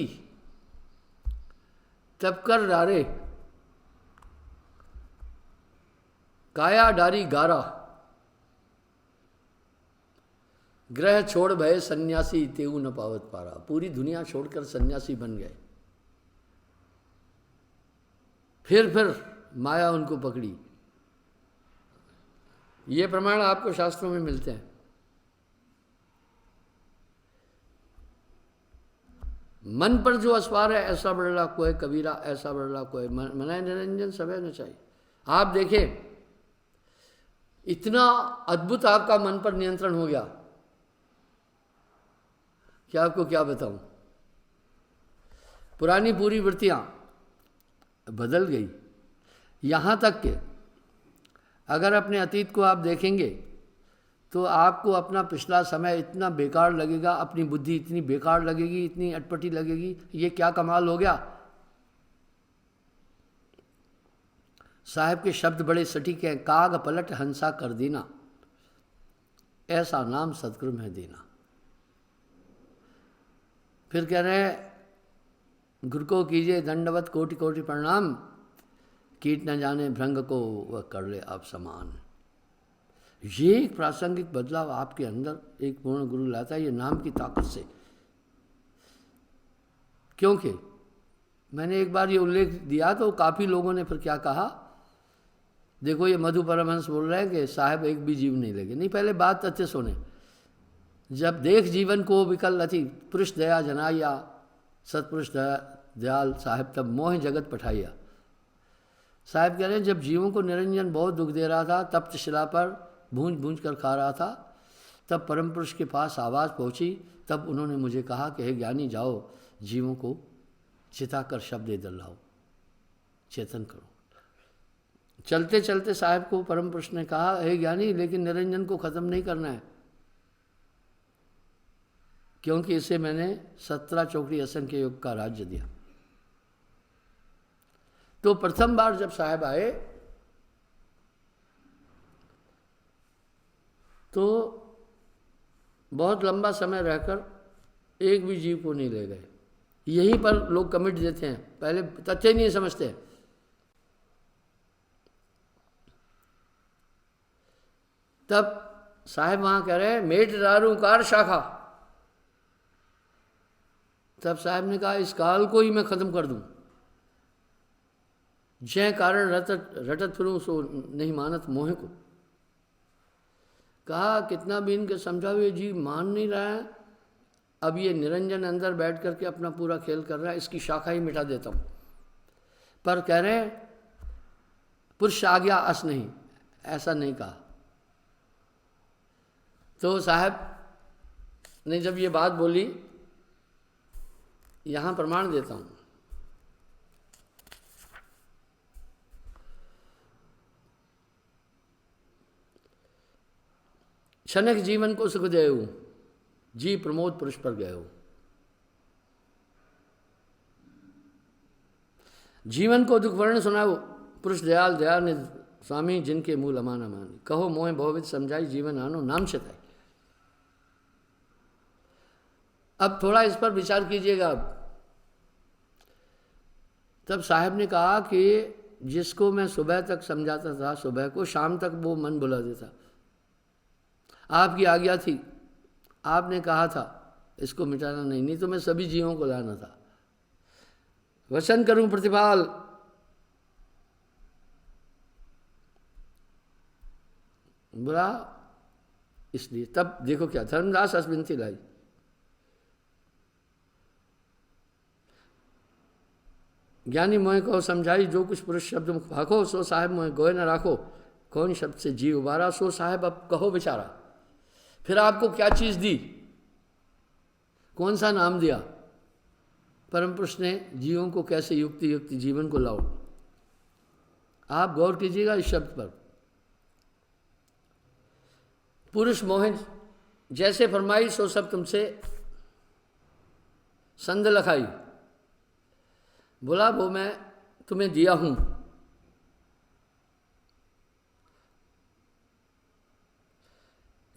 तब कर डारे काया डारी गारा, ग्रह छोड़ भय सन्यासी तेऊ न पावत पारा। पूरी दुनिया छोड़कर सन्यासी बन गए। फिर माया उनको पकड़ी। ये प्रमाण आपको शास्त्रों में मिलते हैं। मन पर जो अस्वार है ऐसा बड़ला कोई कबीरा, ऐसा बड़ला कोई मनाए निरंजन सवै न चाहिए। आप देखें, इतना अद्भुत आपका मन पर नियंत्रण हो गया कि आपको क्या बताऊं। पुरानी पूरी वृत्तियां बदल गई। यहां तक कि अगर अपने अतीत को आप देखेंगे तो आपको अपना पिछला समय इतना बेकार लगेगा, अपनी बुद्धि इतनी बेकार लगेगी, इतनी अटपटी लगेगी, ये क्या कमाल हो गया। साहब के शब्द बड़े सटीक हैं, काग पलट हंसा कर देना, ऐसा नाम सतगुरु में देना। फिर कह रहे हैं, गुरु को कीजिए दंडवत कोटि कोटि प्रणाम, कीट न जाने भृंग को वह कर ले आप समान। ये एक प्रासंगिक बदलाव आपके अंदर एक पूर्ण गुरु लाता है, ये नाम की ताकत से। क्योंकि मैंने एक बार ये उल्लेख दिया तो काफ़ी लोगों ने फिर क्या कहा, देखो ये मधु परमहंस बोल रहे हैं कि साहब एक भी जीव नहीं लगे। नहीं, पहले बात तथ्य सुने। जब देख जीवन को विकल अति, पुरुष दया जनाया, सतपुरुष दयाल साहब तब मोह जगत पठाइया। साहब कह रहे हैं, जब जीवों को निरंजन बहुत दुख दे रहा था, तप्त शिला पर भूंज भूंज कर खा रहा था, तब परम पुरुष के पास आवाज़ पहुंची। तब उन्होंने मुझे कहा कि हे ज्ञानी, जाओ जीवों को चिताकर शब्द इधर लाओ, चेतन करो। चलते चलते साहब को परम पुरुष ने कहा, हे ज्ञानी, लेकिन निरंजन को ख़त्म नहीं करना है, क्योंकि इसे मैंने 17 चौकड़ी असंख्य योग का राज्य दिया। तो प्रथम बार जब साहब आए तो बहुत लंबा समय रहकर एक भी जीव को नहीं ले गए। यहीं पर लोग कमिट देते हैं, पहले तथ्य नहीं समझते। तब साहब वहां कह रहे हैं, मेट दारू कार शाखा। तब साहब ने कहा, इस काल को ही मैं खत्म कर दूं, जय कारण रटत फिरूं सो नहीं मानत मोह को। कहा कितना भी इनके समझाओ, ये जीव मान नहीं रहा है। अब ये निरंजन अंदर बैठ करके अपना पूरा खेल कर रहा है, इसकी शाखा ही मिटा देता हूं। पर कह रहे हैं, पुरुष आ गया अस नहीं, ऐसा नहीं कहा। तो साहब ने जब ये बात बोली, यहां प्रमाण देता हूं। क्षणिक जीवन को सुख दे जी प्रमोद पुरुष पर गए हो। जीवन को दुख वर्ण सुनाओ, पुरुष दयाल दयाल ने स्वामी, जिनके मूल अमान अमान। कहो मोह भवविद समझाई, जीवन आनो नाम चिताई। अब थोड़ा इस पर विचार कीजिएगा। तब साहब ने कहा कि जिसको मैं सुबह तक समझाता था, सुबह को, शाम तक वो मन बुला देता। आपकी आज्ञा थी, आपने कहा था इसको मिटाना नहीं, नहीं तो मैं सभी जीवों को लाना था। वचन करूं प्रतिपाल, बुरा इसलिए। तब देखो क्या धर्मदास अस्मिनती लाई, ज्ञानी मोह को समझाई, जो कुछ पुरुष शब्द मुख भाखो, सो साहेब मोह गोय न राखो। कौन शब्द से जीव उबारा, सो साहेब अब कहो बेचारा। फिर आपको क्या चीज़ दी, कौन सा नाम दिया? परम पुरुष ने जीवों को कैसे युक्ति युक्ति जीवन को लाओ। आप गौर कीजिएगा इस शब्द पर। पुरुष मोहन जैसे फरमाई, सो सब तुमसे संध लखाई। बोला वो मैं तुम्हें दिया हूं।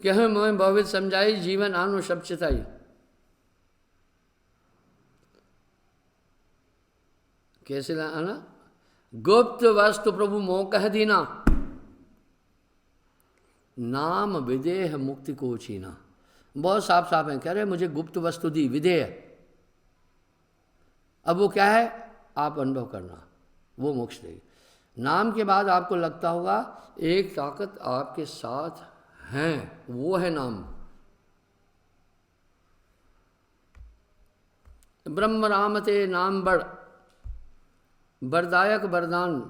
कह मोह भवित समझाई, जीवन आनो शब्द चिताई। कैसे लाना? गुप्त वस्तु प्रभु मोह कह दीना, नाम विदेह मुक्ति को छीना। बहुत साफ साफ है, कह रहे मुझे गुप्त वस्तु दी, विदेह। अब वो क्या है? आप अनुभव करना, वो मोक्ष देगी। नाम के बाद आपको लगता होगा एक ताकत आपके साथ है, वो है नाम। ब्रह्म रामते नाम बड़, वरदायक वरदान,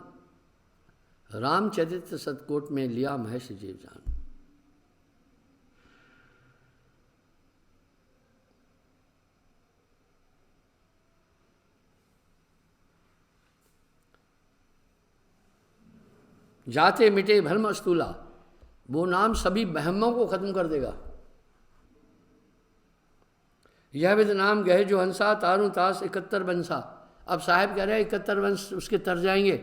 रामचरित्र सतकोट में लिया महेश जीव जान। जाते मिटे भ्रम स्थूला, वो नाम सभी वहमों को खत्म कर देगा। यह विद नाम गहे जो हंसा, तारू तास 71 वंशा। अब साहब कह रहे हैं 71 वंश उसके तर जाएंगे।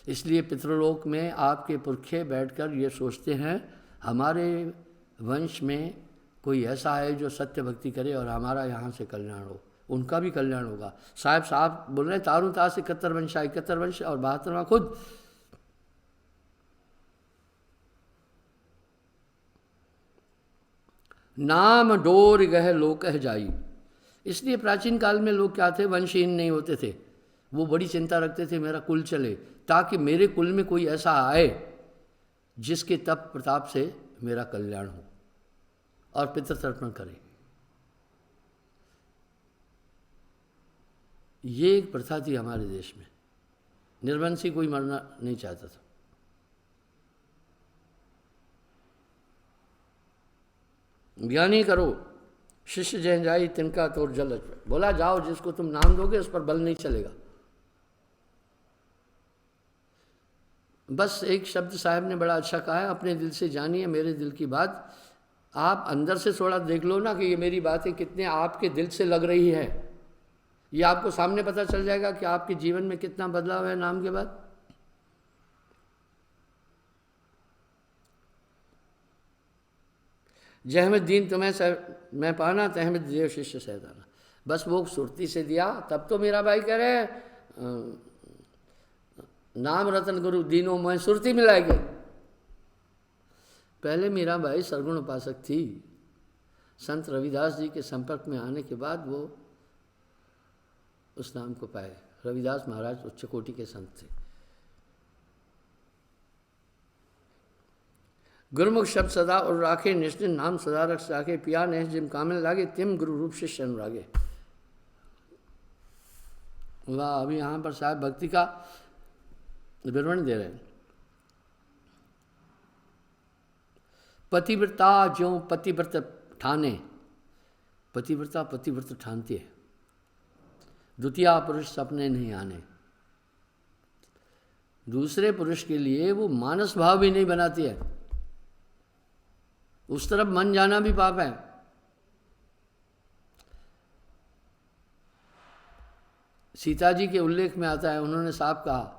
इसलिए पितृलोक में आपके पुरखे बैठकर ये सोचते हैं हमारे वंश में कोई ऐसा है जो सत्य भक्ति करे और हमारा यहाँ से कल्याण हो, उनका भी कल्याण होगा। साहब बोल रहे हैं तारू तास 71 वंशा, 71 वंश और 72वां खुद। नाम डोर गह लोकह जाई। इसलिए प्राचीन काल में लोग क्या थे, वंशहीन नहीं होते थे। वो बड़ी चिंता रखते थे मेरा कुल चले, ताकि मेरे कुल में कोई ऐसा आए जिसके तप प्रताप से मेरा कल्याण हो और पितृतर्पण करे। ये एक प्रथा थी हमारे देश में। निर्वंशी कोई मरना नहीं चाहता था। ज्ञानी करो शिष्य जय जाई तिनका तोर जल। बोला जाओ जिसको तुम नाम दोगे उस पर बल नहीं चलेगा। बस एक शब्द साहब ने बड़ा अच्छा कहा है, अपने दिल से जानिए मेरे दिल की बात। आप अंदर से थोड़ा देख लो ना कि ये मेरी बातें कितने आपके दिल से लग रही है। ये आपको सामने पता चल जाएगा कि आपके जीवन में कितना बदलाव है नाम के बाद। जहमत दीन तुम्हें मैं पाना, तहमत देव शिष्य सहदाना। बस वो सुरती से दिया तब तो मेरा भाई कह रहे नाम रतन गुरु दीनों में सुरती मिलाएगी। पहले मीरा बाई सरगुण उपासक थी। संत रविदास जी के संपर्क में आने के बाद वो उस नाम को पाए। रविदास महाराज उच्च कोटि के संत थे। गुरुमुख शब्द सदा और राखे, निष्ठिन नाम सदा रख राखे। पिया ने जिम कामिल लागे, तिम गुरु रूप शिष्य अनुरागे। वाह। अभी यहाँ पर साहब भक्ति का विवरण दे रहे हैं। पतिव्रता ज्यों पतिव्रत ठाने, पतिव्रता पतिव्रत ठानती है। द्वितीय पुरुष सपने नहीं आने। दूसरे पुरुष के लिए वो मानस भाव भी नहीं बनाती है। उस तरफ मन जाना भी पाप है। सीता जी के उल्लेख में आता है, उन्होंने साफ कहा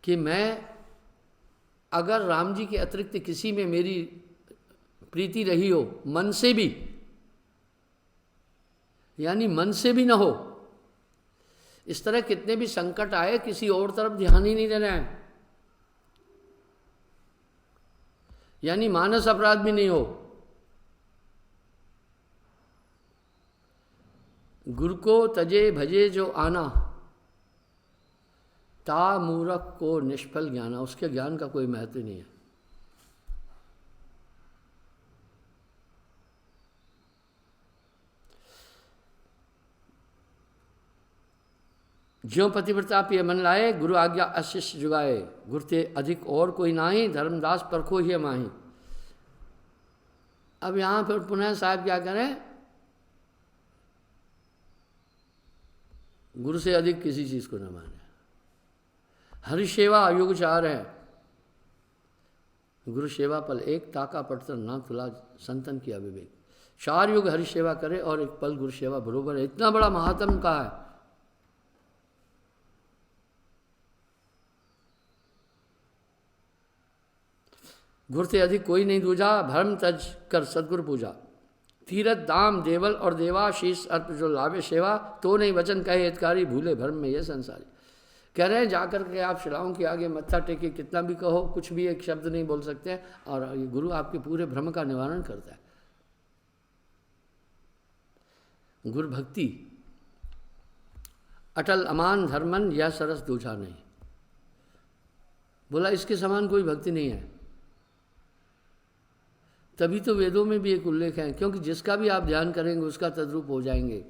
कि मैं अगर राम जी के अतिरिक्त किसी में मेरी प्रीति रही हो, मन से भी, यानी मन से भी ना हो, इस तरह कितने भी संकट आए किसी और तरफ ध्यान ही नहीं देना है। यानी मानस अपराध भी नहीं हो। गुरु को तजे भजे जो आना, ता मूरख को निष्फल ज्ञाना। उसके ज्ञान का कोई महत्व नहीं है। ज्यों पतिव्रता पिय मन लाए, गुरु आज्ञा अशिष्य जुगाए। गुरते अधिक और कोई नाही, धर्मदास परखो ही माही। अब यहां पर पुनः साहब क्या करें, गुरु से अधिक किसी चीज को न माने। हरिसेवा युग चार है, गुरु सेवा पल एक, ताका पटतर ना तुला संतन की अविवेक। 4 युग हरिसेवा करे और एक पल गुरु सेवा बरोबर है। इतना बड़ा महात्म का है। गुरु से अधिक कोई नहीं दूजा, भरम तज कर सदगुरु पूजा। तीरथ धाम देवल और देवाशीष अर्प जो लाभे सेवा, तो नहीं वचन कहे हितकारी, भूले भ्रम में ये संसारी। कह रहे हैं जाकर के आप शिलाओं के आगे मत्था टेके कितना भी कहो, कुछ भी एक शब्द नहीं बोल सकते हैं, और ये गुरु आपके पूरे भ्रम का निवारण करता है। गुरु भक्ति अटल अमान धर्मन, यह सरस दूजा नहीं। बोला इसके समान कोई भक्ति नहीं है। तभी तो वेदों में भी एक उल्लेख है, क्योंकि जिसका भी आप ध्यान करेंगे उसका तद्रूप हो जाएंगे।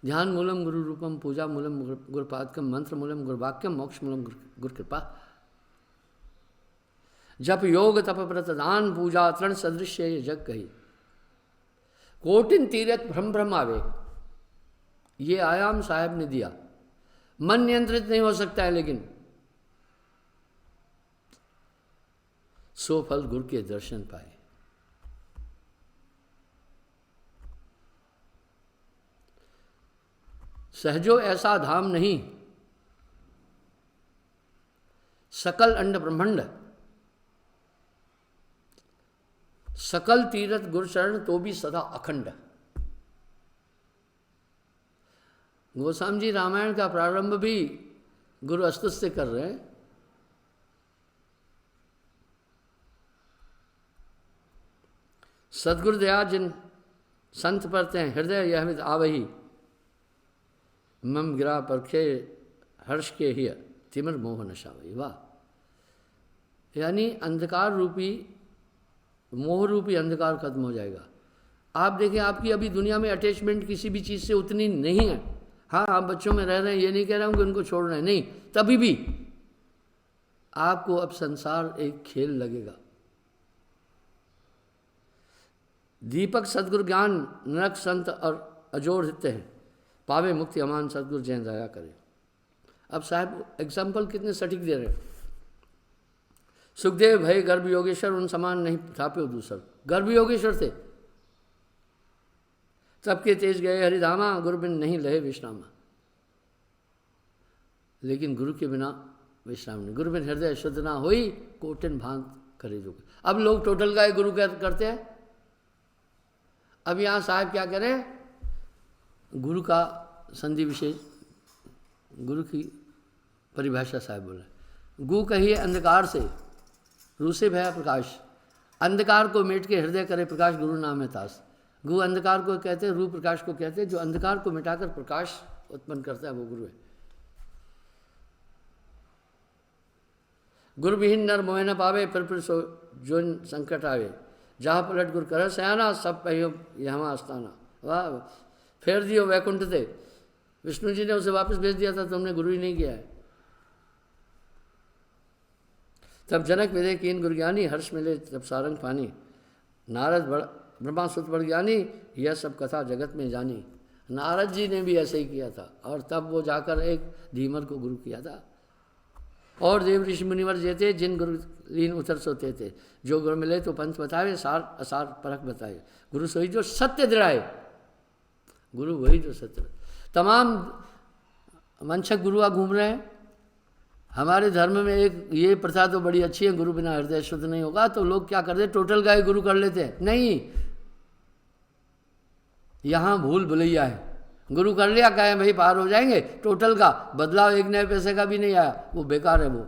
ध्यान मूलम गुरु रूपम, पूजा मूलम गुरुपादकम, मंत्र मूलम गुरुवाक्यम, मोक्ष मूलम गुरु कृपा। जप योग तप व्रत दान पूजा तृण सदृश्य ये जग कही, कोटिन तीरथ भ्रम भ्रम आवे। ये आयाम साहब ने दिया। मन नियंत्रित नहीं हो सकता है, लेकिन सो फल गुरु के दर्शन पाए। सहजो ऐसा धाम नहीं, सकल अंड ब्रह्मांड, सकल तीर्थ गुरु शरण तो भी सदा अखंड। गोस्वामी जी रामायण का प्रारंभ भी गुरु अस्तुत से कर रहे हैं। सदगुरु दया जिन संत परते हैं, हृदय यह मित आवही, मम गिरा परखे हर्ष के ही तिमिर मोह नशा वही। वाह! यानी अंधकार रूपी, मोह रूपी अंधकार खत्म हो जाएगा। आप देखें, आपकी अभी दुनिया में अटैचमेंट किसी भी चीज़ से उतनी नहीं है। हाँ, आप बच्चों में रह रहे हैं, ये नहीं कह रहा हूँ कि उनको छोड़ रहे हैं, नहीं, तभी भी आपको अब संसार एक खेल लगेगा। दीपक सदगुरु ज्ञान नरक संत और अजोड़ हित्य हैं, पावे मुक्ति अमान सदगुरु जय दया करे। अब साहब एग्जाम्पल कितने सटीक दे रहे हैं। सुखदेव भय गर्भ योगेश्वर, उन समान नहीं थापे दूसर। गर्भ योगेश्वर थे, तब के तेज गए हरिधामा, गुरु बिन नहीं लहे विश्रामा। लेकिन गुरु के बिना विश्राम नहीं। गुरु बिन हृदय शुद्ध ना होई, कोटिन भांत करे जो। अब लोग टोटल गाय गुरु करते हैं। अब यहाँ साहब क्या करें, गुरु का संधि विशेष, गुरु की परिभाषा साहब बोले, गु कहिए अंधकार से, रू से भया प्रकाश, अंधकार को मिट के हृदय करे प्रकाश, गुरु नाम है तास। गु अंधकार को कहते हैं, रू प्रकाश को कहते हैं। जो अंधकार को मिटाकर प्रकाश उत्पन्न करता है वो गुरु है। गुरु विहीन नर मोह न पावे, फिर सो जो संकट आवे, जहाँ पलट गुरु कर सयाना, सब पहियो यहाँ आस्थाना। वाह! फेर दियो वैकुंठ थे। विष्णु जी ने उसे वापस भेज दिया था, तुमने गुरु ही नहीं किया है। तब जनक विदे कीन गुरु ज्ञानी, हर्ष मिले तब सारंग पानी। नारद ब्रह्मा सुत बड़ ज्ञानी, यह सब कथा जगत में जानी। नारद जी ने भी ऐसे ही किया था, और तब वो जाकर एक धीमर को गुरु किया था। और देव ऋषि मुनिवर जेते, जिन गुरु लीन उतर सोते थे। जो गुरु मिले तो पंथ बतावे, सार असार परख बताए। गुरु सोई जो सत्य दृढ़ाए, गुरु वही जो सत्य। तमाम वंशक गुरुआ घूम रहे हैं। हमारे धर्म में एक ये प्रथा तो बड़ी अच्छी है, गुरु बिना हृदय शुद्ध नहीं होगा। तो लोग क्या करते, टोटल गाय गुरु कर लेते हैं। नहीं, यहाँ भूल भुलैया है। गुरु कर लिया, कहे भाई पार हो जाएंगे, टोटल का बदलाव एक नए पैसे का भी नहीं आया, वो बेकार है। वो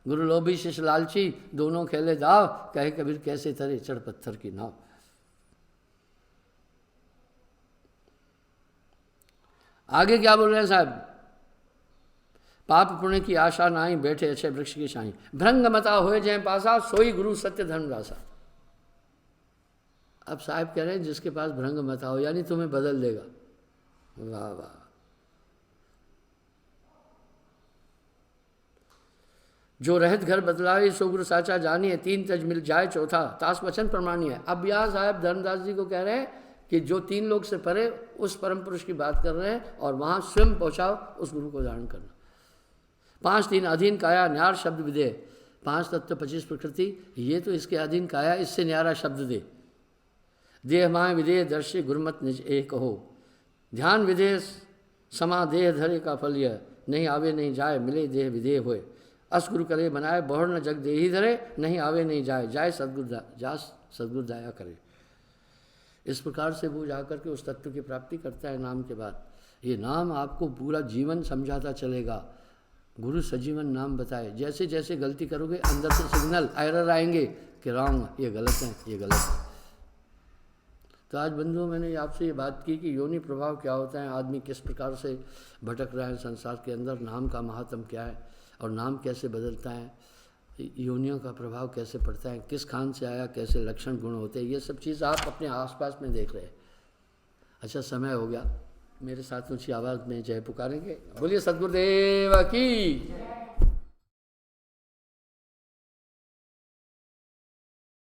गुरु लोभी शिष्य लालची, दोनों खेले दाव, कहे कबीर कैसे तरे चढ़ पत्थर की नाव। आगे क्या बोल रहे हैं साहब, पाप पुण्य की आशा नाई, बैठे अच्छे वृक्ष की छाई। भ्रंग मता होए जय पासा, सोई गुरु सत्य धर्म रासा। अब साहब कह रहे हैं जिसके पास भ्रंग मता हो, यानी तुम्हें बदल देगा। वाह वाह! जो रहत घर बदलावे, सो गुरु साचा जानिए। तीन तज मिल जाए चौथा, तास वचन प्रमाणीय है। अब यहाँ साहब धर्मदास जी को कह रहे हैं कि जो तीन लोग से परे, उस परम पुरुष की बात कर रहे हैं, और वहाँ स्वयं पहुँचाओ, उस गुरु को धारण करना। 5 तीन अधीन काया, न्यार शब्द विदे। 5 तत्व 25 प्रकृति, ये तो इसके अधीन काया, इससे न्यारा शब्द दे। देह माय विदेह दर्शे, गुरुमत निज एक हो। ध्यान विदेह समा देह धरे का फल यह, नहीं आवे नहीं जाए, मिले देह विदेह होए। अस गुरु करे बनाए, बहुर न जग दे ही धरे, नहीं आवे नहीं जाए, जाए सदगुरु जा सदगुरु दया करे। इस प्रकार से वो जा करके उस तत्व की प्राप्ति करता है नाम के बाद। ये नाम आपको पूरा जीवन समझाता चलेगा। गुरु सजीवन नाम बताए, जैसे जैसे गलती करोगे अंदर से सिग्नल एरर आएंगे कि रॉन्ग, ये गलत है, ये गलत है। तो आज बंधुओं मैंने आपसे ये बात की कि योनि प्रभाव क्या होता है, आदमी किस प्रकार से भटक रहा है संसार के अंदर, नाम का महात्म क्या है और नाम कैसे बदलता है, योनियों का प्रभाव कैसे पड़ता है, किस खान से आया, कैसे लक्षण गुण होते हैं, ये सब चीज़ आप अपने आसपास में देख रहे हैं। अच्छा समय हो गया, मेरे साथ ऊँची आवाज़ में जय पुकारेंगे। बोलिए सद्गुरुदेव की।